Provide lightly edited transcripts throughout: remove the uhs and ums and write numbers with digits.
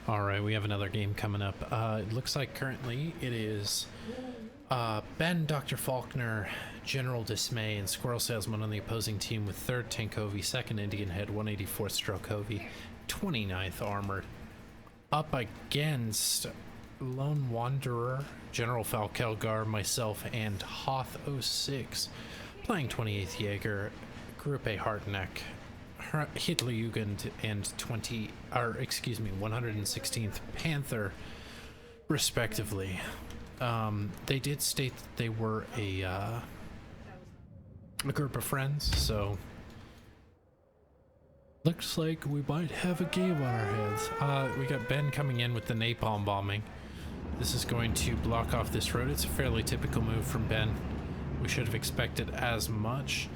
Alright, we have another game coming up. It looks like currently it is Ben, Dr. Faulkner, General Dismay, and Squirrel Salesman on the opposing team with 3rd Tankovi, 2nd Indian Head, 184th Strokovi, 29th Armored. Up against Lone Wanderer, General Fal Kel Gar, myself, and Hoth 06, playing 28th Jaeger, Group A Hartneck, Hitlerjugend, and 116th Panther, respectively. They did state that they were a group of friends, so looks like we might have a game on our hands. We got Ben coming in with the napalm bombing. This is going to block off this road. It's a fairly typical move from Ben. We should have expected as much.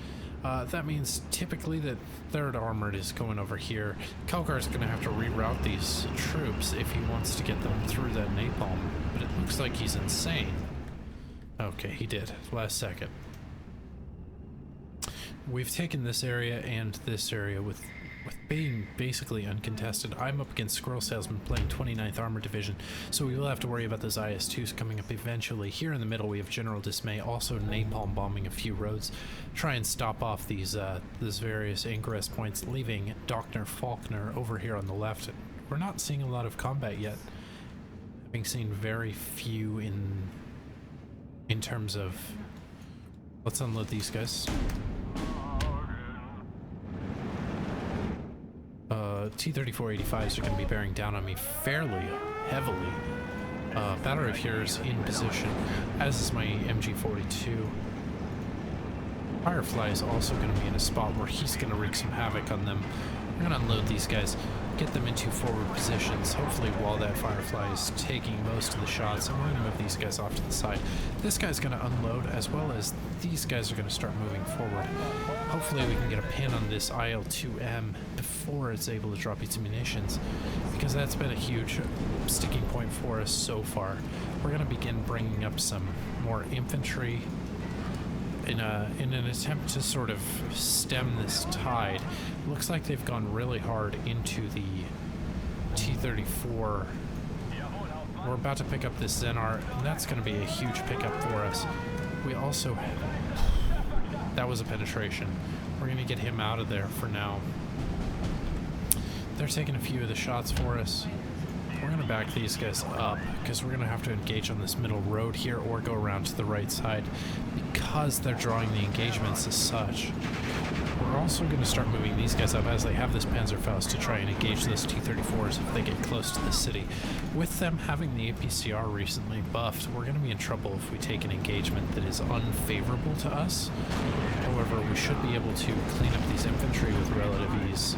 That means typically that 3rd Armored is going over here. Kelgar's going to have to reroute these troops if he wants to get them through that napalm, but it looks like he's insane. Okay, he did. Last second. We've taken this area and this area with being basically uncontested. I'm up against Squirrel Salesman playing 29th Armored Division, so we will have to worry about those IS-2s coming up eventually. Here in the middle we have General Dismay also napalm bombing a few roads, try and stop off these various ingress points, leaving Dr. Faulkner over here on the left. We're not seeing a lot of combat yet, having seen very few in terms of... Let's unload these guys. T-34-85s are going to be bearing down on me fairly heavily. Battery of here is in position, as is my MG42. Firefly is also going to be in a spot where he's going to wreak some havoc on them. We're going to unload these guys, get them into forward positions, hopefully while that Firefly is taking most of the shots, and we're going to move these guys off to the side. This guy's going to unload, as well as these guys are going to start moving forward. Hopefully we can get a pin on this IL-2M before it's able to drop its munitions, because that's been a huge sticking point for us so far. We're going to begin bringing up some more infantry in an attempt to sort of stem this tide. Looks like they've gone really hard into the T-34. We're about to pick up this Zenar, and that's going to be a huge pickup for us. We also have... That was a penetration. We're going to get him out of there for now. They're taking a few of the shots for us. We're going to back these guys up, because we're going to have to engage on this middle road here or go around to the right side, because they're drawing the engagements as such. We're also going to start moving these guys up as they have this Panzerfaust to try and engage those T-34s if they get close to the city. With them having the APCR recently buffed, we're going to be in trouble if we take an engagement that is unfavorable to us. However, we should be able to clean up these infantry with relative ease.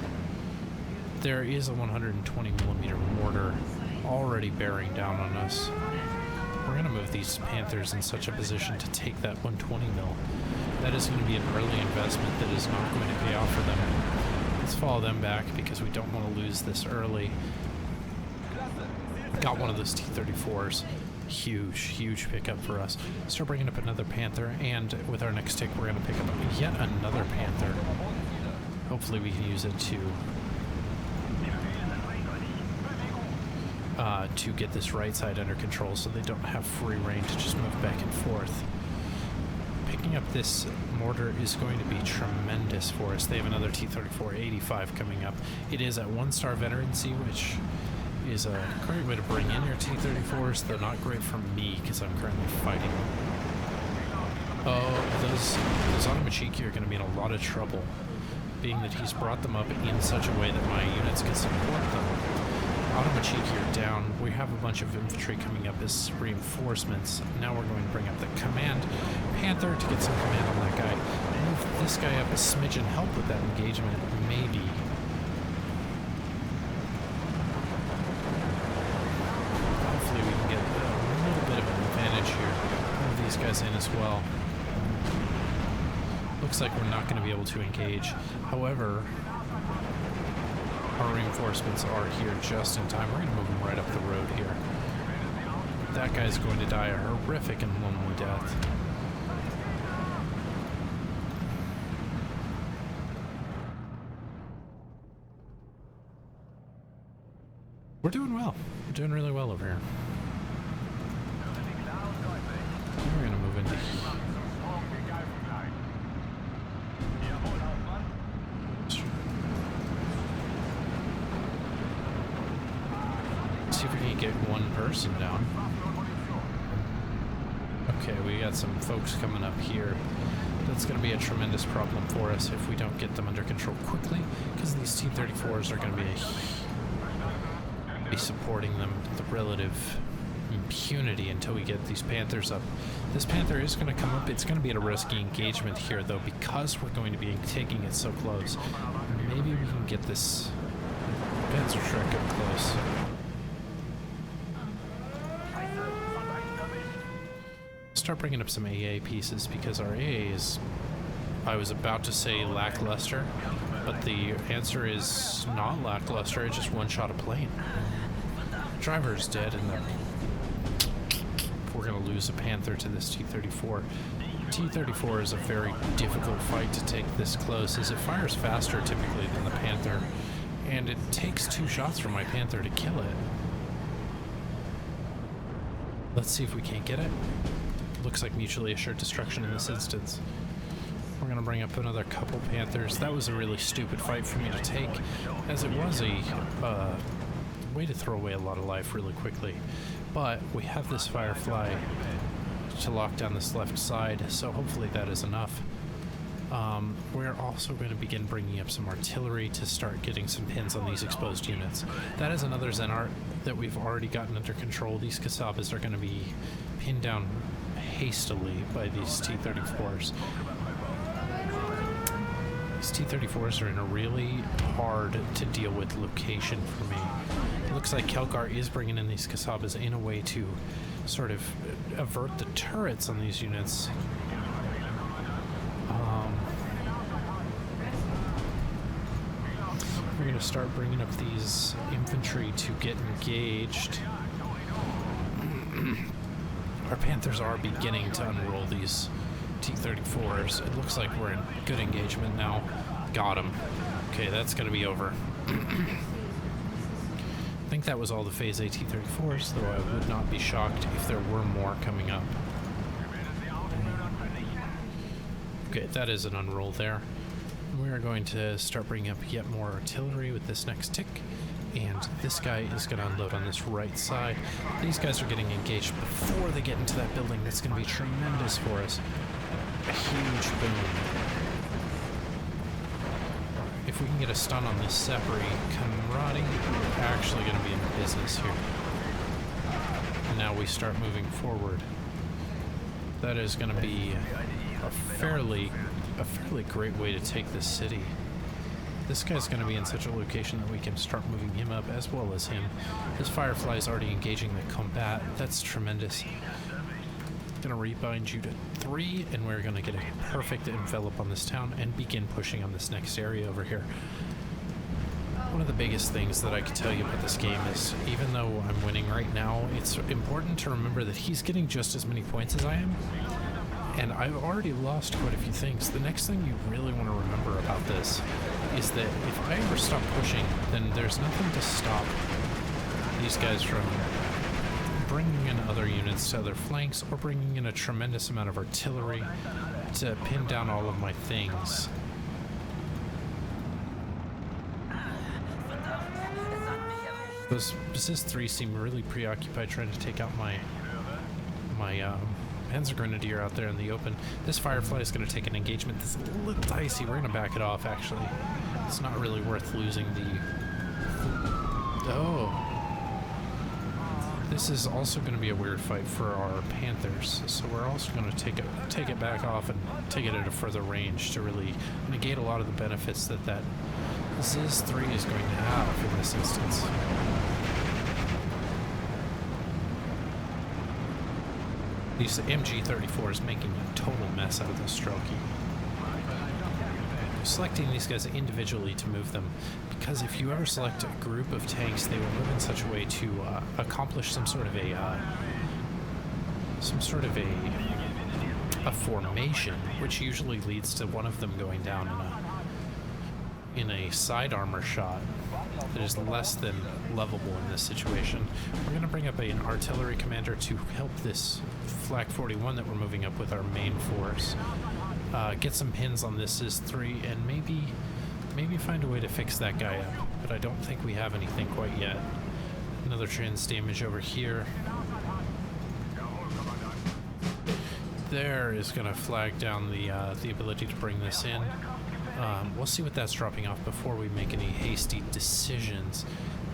There is a 120mm mortar already bearing down on us. We're going to move these Panthers in such a position to take that 120mm. That is going to be an early investment that is not going to pay off for them. Let's follow them back because we don't want to lose this early. Got one of those T-34s. Huge pickup for us. Start bringing up another Panther, and with our next tick we're going to pick up yet another Panther. Hopefully we can use it to get this right side under control so they don't have free reign to just move back and forth. Picking up this mortar is going to be tremendous for us. They have another T-34-85 coming up. It is at 1-star veterancy, which is a great way to bring in your T-34s, though not great for me because I'm currently fighting. Oh, those Automachiki are going to be in a lot of trouble, being that he's brought them up in such a way that my units can support them. Automachiki are down. We have a bunch of infantry coming up as reinforcements. Now we're going to bring up the command Panther to get some command on that guy. Move this guy up a smidgen, help with that engagement, maybe. Hopefully we can get a little bit of an advantage here. Move these guys in as well. Looks like we're not going to be able to engage. However, our reinforcements are here just in time. We're going to move them right up the road here. That guy's going to die a horrific and lonely death. We're doing well. We're doing really well over here. We're gonna move into see if we can get one person down. Okay, we got some folks coming up here. That's going to be a tremendous problem for us if we don't get them under control quickly, because these T-34s are going to be supporting them with the relative impunity until we get these Panthers up. This Panther is going to come up. It's going to be at a risky engagement here, though, because we're going to be taking it so close. Maybe we can get this Panzer truck up close. Start bringing up some AA pieces, because our AA is, I was about to say lackluster, but the answer is not lackluster. It just one-shot a plane. Driver is dead, and we're going to lose a Panther to this T-34. T-34 is a very difficult fight to take this close, as it fires faster typically than the Panther, and it takes 2 shots from my Panther to kill it. Let's see if we can't get it. Looks like mutually assured destruction in this instance. We're going to bring up another couple Panthers. That was a really stupid fight for me to take, as it was a way to throw away a lot of life really quickly. But we have this Firefly to lock down this left side, so hopefully that is enough. We're also going to begin bringing up some artillery to start getting some pins on these exposed units. That is another Zenart that we've already gotten under control. These Kasabas are going to be pinned down hastily by these T-34s. These T-34s are in a really hard to deal with location for me. It looks like Kel Gar is bringing in these Kasabas in a way to sort of avert the turrets on these units. We're going to start bringing up these infantry to get engaged. Our Panthers are beginning to unroll these T-34s. It looks like we're in good engagement now. Got him. Okay, that's going to be over. I think that was all the Phase A T-34s, though I would not be shocked if there were more coming up. Okay, that is an unroll there. We are going to start bringing up yet more artillery with this next tick. And this guy is going to unload on this right side. These guys are getting engaged before they get into that building. That's going to be tremendous for us. A huge boom. If we can get a stun on this Separi Camaraderie, we're actually going to be in business here. And now we start moving forward. That is going to be a fairly great way to take this city. This guy's going to be in such a location that we can start moving him up as well as him. His Firefly is already engaging the combat. That's tremendous. Going to rebind you to 3, and we're going to get a perfect envelop on this town and begin pushing on this next area over here. One of the biggest things that I can tell you about this game is, even though I'm winning right now, it's important to remember that he's getting just as many points as I am. And I've already lost quite a few things. The next thing you really want to remember about this is that if I ever stop pushing, then there's nothing to stop these guys from bringing in other units to other flanks or bringing in a tremendous amount of artillery to pin down all of my things. Those Sis 3 seem really preoccupied trying to take out my Panzer Grenadier out there in the open. This Firefly is going to take an engagement that's a little dicey. We're going to back it off, actually. It's not really worth losing the... Oh. This is also going to be a weird fight for our Panthers, so we're also going to take it back off and take it at a further range to really negate a lot of the benefits that Sis 3 is going to have in this instance. These MG-34 is making a total mess out of this Strelky. Selecting these guys individually to move them, because if you ever select a group of tanks, they will move in such a way to accomplish some sort of a formation, which usually leads to one of them going down in a side armor shot. that is less than lovable in this situation. We're going to bring up an artillery commander to help this Flak 41 that we're moving up with our main force. Get some pins on this IS-3 and maybe find a way to fix that guy up. But I don't think we have anything quite yet. Another trans damage over here. There is going to flag down the ability to bring this in. We'll see what that's dropping off before we make any hasty decisions.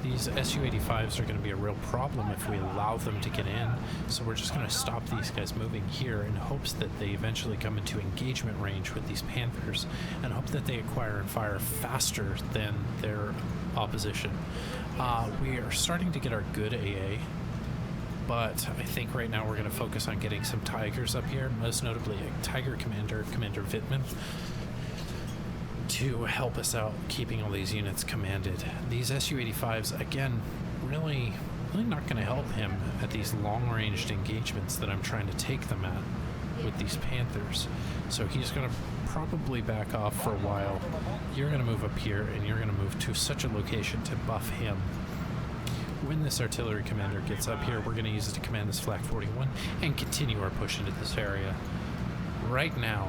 These Su-85s are going to be a real problem if we allow them to get in, so we're just going to stop these guys moving here in hopes that they eventually come into engagement range with these Panthers, and hope that they acquire and fire faster than their opposition. We are starting to get our good AA, but I think right now we're going to focus on getting some Tigers up here, most notably a Tiger Commander, Commander Wittmann, to help us out keeping all these units commanded. These Su-85s, again, really not going to help him at these long-ranged engagements that I'm trying to take them at with these Panthers. So he's going to probably back off for a while. You're going to move up here, and you're going to move to such a location to buff him. When this artillery commander gets up here, we're going to use it to command this Flak 41 and continue our push into this area. Right now,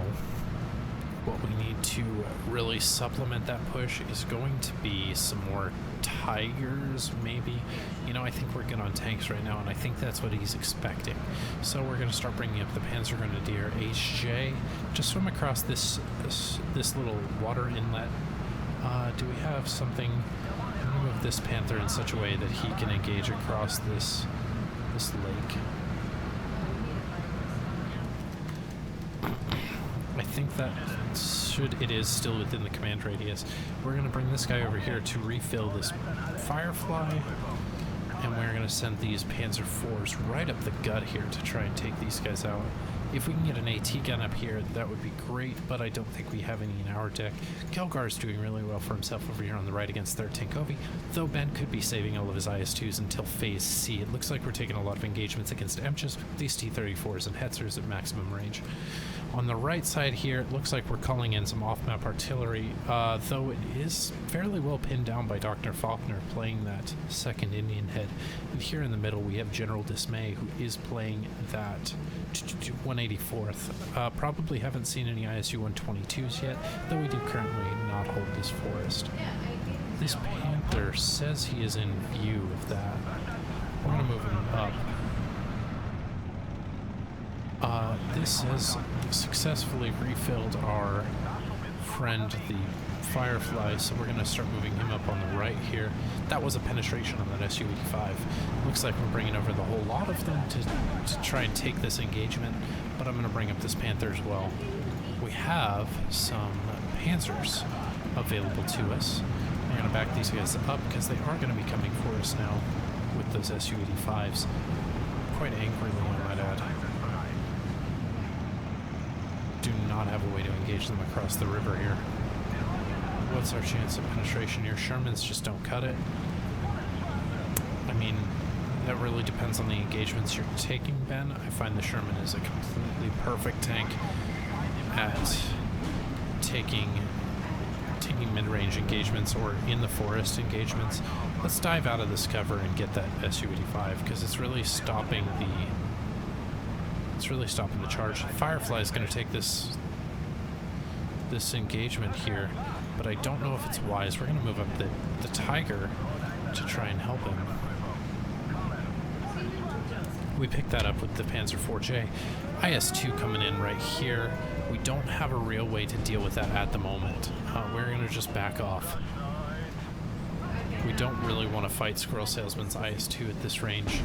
what we need to really supplement that push is going to be some more Tigers, maybe. You know, I think we're good on tanks right now, and I think that's what he's expecting. So we're going to start bringing up the Panzer Grenadier HJ. Just swim across this little water inlet. Do we have something? I'm going to move this Panther in such a way that he can engage across this lake. I think that it is still within the command radius. We're going to bring this guy over here to refill this Firefly, and we're going to send these Panzer IVs right up the gut here to try and take these guys out. If we can get an AT gun up here, that would be great, but I don't think we have any in our deck. Kel Gar is doing really well for himself over here on the right against 3rd Tankovi, though Ben could be saving all of his IS-2s until Phase C. It looks like we're taking a lot of engagements against Emchas, these T-34s and Hetzers at maximum range. On the right side here, it looks like we're calling in some off-map artillery, though it is fairly well pinned down by Dr. Faulkner playing that 2nd Indian Head. And here in the middle, we have General Dismay, who is playing that 184th. Probably haven't seen any ISU 122s yet, though we do currently not hold this forest. This Panther says he is in view of that. We're going to move him up. This has successfully refilled our friend, the Firefly, so we're going to start moving him up on the right here. That was a penetration on that Su-85. Looks like we're bringing over the whole lot of them to try and take this engagement, but I'm going to bring up this Panther as well. We have some Panzers available to us. We're going to back these guys up because they are going to be coming for us now with those Su-85s. Quite angrily, I might add. Do not have a way to engage them across the river here. What's our chance of penetration here? Shermans just don't cut it. I mean, that really depends on the engagements you're taking, Ben. I find the Sherman is a completely perfect tank at taking mid-range engagements or in the forest engagements. Let's dive out of this cover and get that Su-85 because it's really stopping the charge. Firefly is going to take this engagement here, but I don't know if it's wise. We're going to move up the Tiger to try and help him. We picked that up with the Panzer IVJ. IS-2 coming in right here. We don't have a real way to deal with that at the moment. We're going to just back off. We don't really want to fight Squirrel Salesman's IS-2 at this range.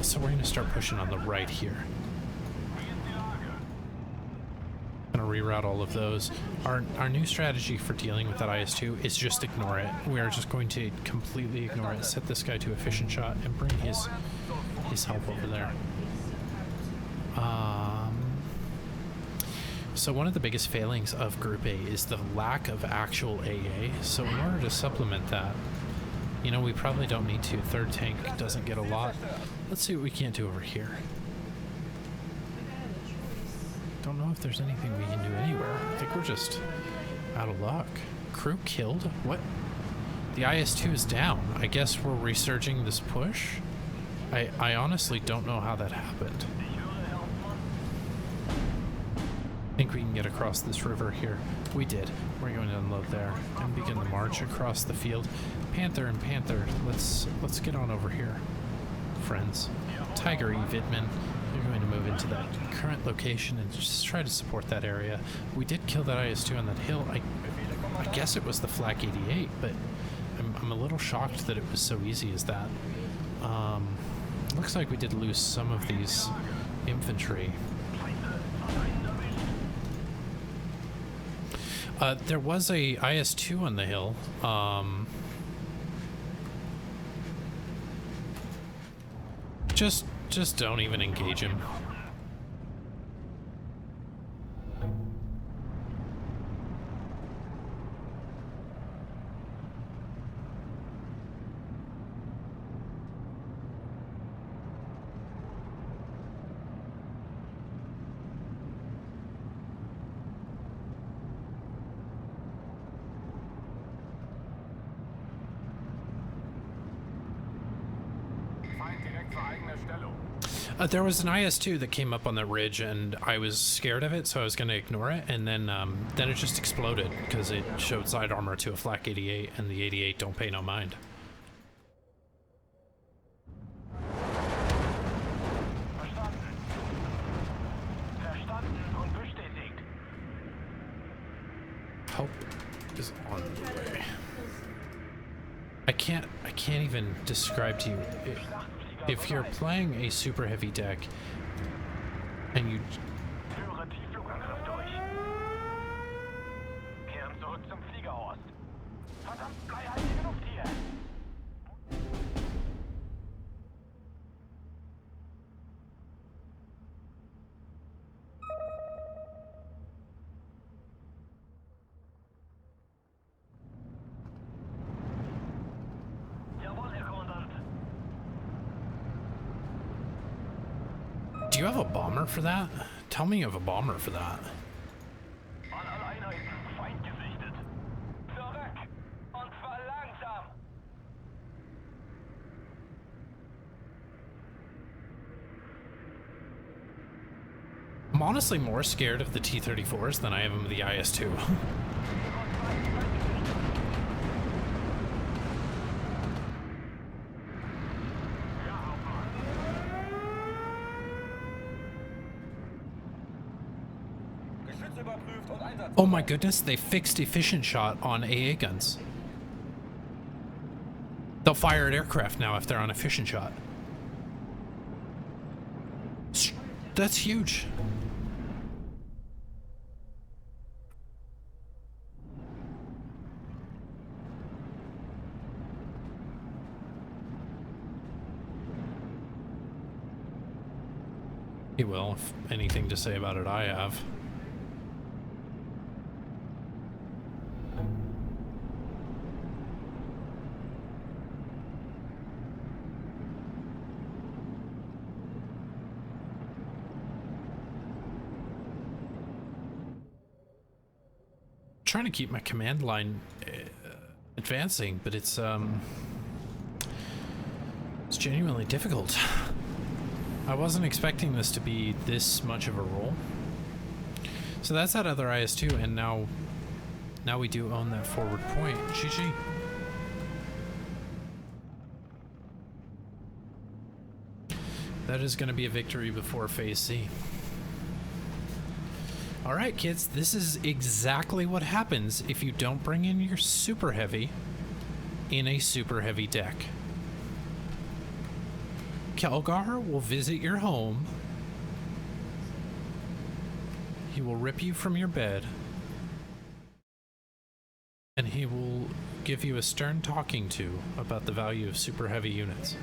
So we're going to start pushing on the right here. Going to reroute all of those. Our new strategy for dealing with that IS-2 is just ignore it. We are just going to completely ignore it, set this guy to efficient shot, and bring his help over there. So one of the biggest failings of Group A is the lack of actual AA. So in order to supplement that, you know, we probably don't need to. 3rd tank doesn't get a lot. Let's see what we can't do over here. Don't know if there's anything we can do anywhere. I think we're just out of luck. Crew killed? What? The IS-2 is down. I guess we're resurging this push? I honestly don't know how that happened. I think we can get across this river here. We did. We're going to unload there and begin the march across the field. Panther and Panther, let's get on over here, friends. Tiger E. Vidman, you're going to move into that current location and just try to support that area. We did kill that IS-2 on that hill. I guess it was the Flak 88, but I'm a little shocked that it was so easy as that. Looks like we did lose some of these infantry. There was a IS-2 on the hill. Just don't even engage him. There was an IS-2 that came up on the ridge, and I was scared of it, so I was going to ignore it, and then it just exploded because it showed side armor to a Flak 88, and the 88 don't pay no mind. Help is on the way. I can't even describe to you. If you're playing a super heavy deck and you Do you have a bomber for that? Tell me you have a bomber for that. I'm honestly more scared of the T-34s than I am of the IS-2. Oh my goodness, they fixed efficient shot on AA guns. They'll fire at aircraft now if they're on efficient shot. That's huge. He will, if anything to say about it I have. Trying to keep my command line advancing, but it's genuinely difficult. I wasn't expecting this to be this much of a roll. So that's that other IS-2, and now we do own that forward point. GG. That is going to be a victory before Phase C. Alright kids, this is exactly what happens if you don't bring in your super heavy in a super heavy deck. Kel Gar will visit your home. He will rip you from your bed. And he will give you a stern talking to about the value of super heavy units.